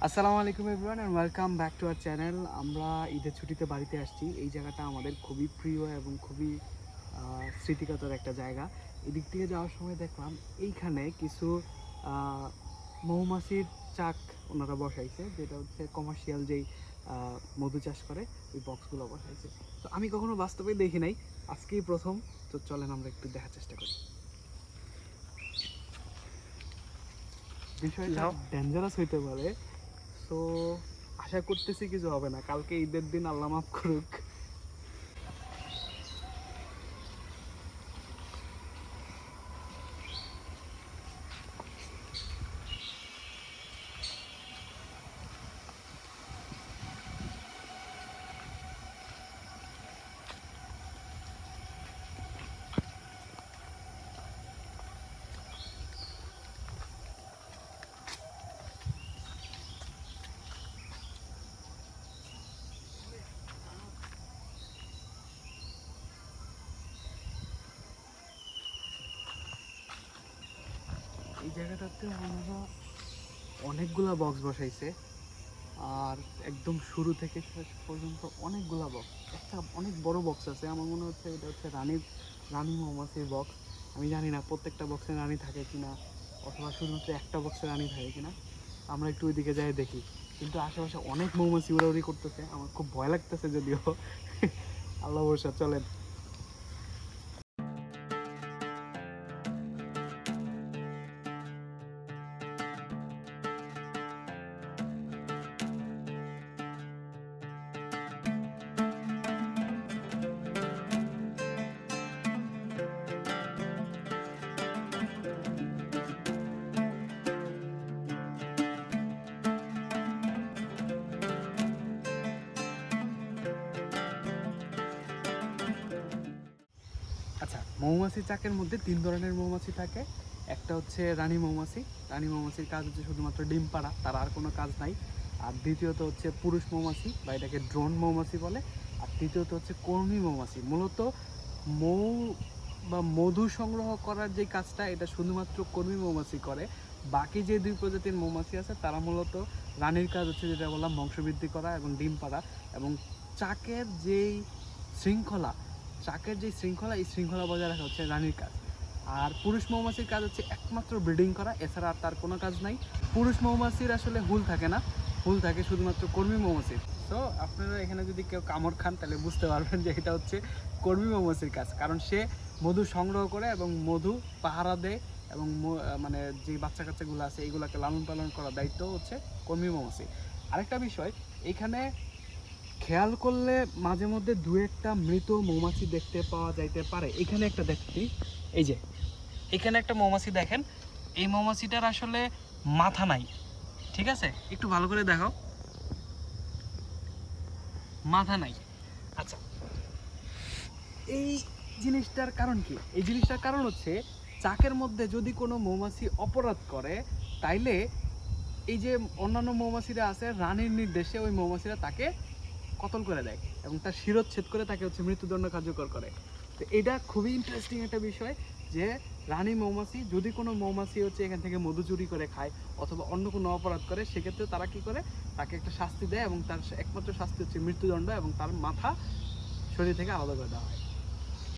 আসসালামু আলাইকুম everyone and welcome back to our channel. আমরা ঈদের ছুটিতে বাড়িতে আসছি। এই জায়গাটা আমাদের খুবই প্রিয় এবং খুবই স্মৃতিকাতর একটা জায়গা। এদিক থেকে যাওয়ার সময় দেখলাম এইখানে কিছু আহ, মৌমাছির চাক ওনারা বসাইছে, যেটা হচ্ছে কমার্শিয়াল যেই মধু চাষ করে ওই বক্সগুলো বসাইছে। তো আমি কখনো বাস্তবে দেখি নাই, আজকেই প্রথম। তো চলেন আমরা একটু দেখার চেষ্টা করি। বিষয়টা ডেঞ্জারাস হইতে পারে, তো আশা করতেছি কিছু হবে না। কালকে ঈদের দিন, আল্লাহ মাফ করুক। এই জায়গাটাতে ওনারা অনেকগুলা বক্স বসাইছে, আর একদম শুরু থেকে শেষ পর্যন্ত অনেকগুলা বক্স। একটা অনেক বড় বক্স আছে, আমার মনে হচ্ছে এটা হচ্ছে রানী মৌমাছির বক্স। আমি জানি না প্রত্যেকটা বক্সে রানী থাকে কিনা, অথবা শুধুমাত্র একটা বক্সে রানী থাকে কিনা। আমরা একটু ওইদিকে যাই দেখি। কিন্তু আশেপাশে অনেক মৌমাছি উড়াউড়ি করতেছে, আমার খুব ভয় লাগতেছে যদিও। আল্লাহ ভরসা, চলেন। আচ্ছা, মৌমাছি চাকের মধ্যে তিন ধরনের মৌমাছি থাকে। একটা হচ্ছে রানী মৌমাছি। রানী মৌমাছির কাজ হচ্ছে শুধুমাত্র ডিম পাড়া, তার আর কোনো কাজ নাই। আর দ্বিতীয়ত হচ্ছে পুরুষ মৌমাছি, বা এটাকে ড্রোন মৌমাছি বলে। আর তৃতীয়ত হচ্ছে কর্মী মৌমাছি। মূলত মৌ বা মধু সংগ্রহ করার যে কাজটা, এটা শুধুমাত্র কর্মী মৌমাছি করে। বাকি যে দুই প্রজাতির মৌমাছি আছে তারা মূলত রানীর কাজ হচ্ছে, যেটা বললাম, বংশবৃদ্ধি করা এবং ডিম পাড়া। এবং চাকের যেই শৃঙ্খলা এই শৃঙ্খলা বজায় রাখা হচ্ছে রানীর কাজ। আর পুরুষ মৌমাছির কাজ হচ্ছে একমাত্র ব্রিডিং করা, এছাড়া আর তার কোনো কাজ নাই। পুরুষ মৌমাছির আসলে হুল থাকে না, হুল থাকে শুধুমাত্র কর্মী মৌমাছির। তো আপনারা এখানে যদি কেউ কামড় খান তাহলে বুঝতে পারবেন যে এটা হচ্ছে কর্মী মৌমাছির কাজ, কারণ সে মধু সংগ্রহ করে এবং মধু পাহারা দেয়, এবং মানে যে বাচ্চা কাচ্চাগুলো আছে এইগুলোকে লালন পালন করার দায়িত্ব হচ্ছে কর্মী মৌমাছি। আরেকটা বিষয়, এখানে খেয়াল করলে মাঝে মধ্যে দু একটা মৃত মৌমাছি দেখতে পাওয়া যাইতে পারে। এখানে একটা দেখছি, এই যে এখানে একটা মৌমাছি দেখেন, এই মৌমাছিটার আসলে মাথা নাই। ঠিক আছে, একটু ভালো করে দেখো, মাথা নাই। আচ্ছা, এই জিনিসটার কারণ কি? এই জিনিসটার কারণ হচ্ছে, চাকের মধ্যে যদি কোনো মৌমাছি অপরাধ করে, তাইলে এই যে অন্যান্য মৌমাছিরা আছে, রানীর নির্দেশে ওই মৌমাছিরা তাকে কতল করে দেয় এবং তার শিরচ্ছেদ করে তাকে হচ্ছে মৃত্যুদণ্ড কার্যকর করে। তো এটা খুবই ইন্টারেস্টিং একটা বিষয়, যে রানী মৌমাছি যদি কোনো মৌমাছি হচ্ছে এখান থেকে মধু চুরি করে খায় অথবা অন্য কোনো অপরাধ করে, সেক্ষেত্রে তারা কি করে, তাকে একটা শাস্তি দেয়, এবং তার একমাত্র শাস্তি হচ্ছে মৃত্যুদণ্ড, এবং তার মাথা শরীর থেকে আলাদা করে দেওয়া হয়।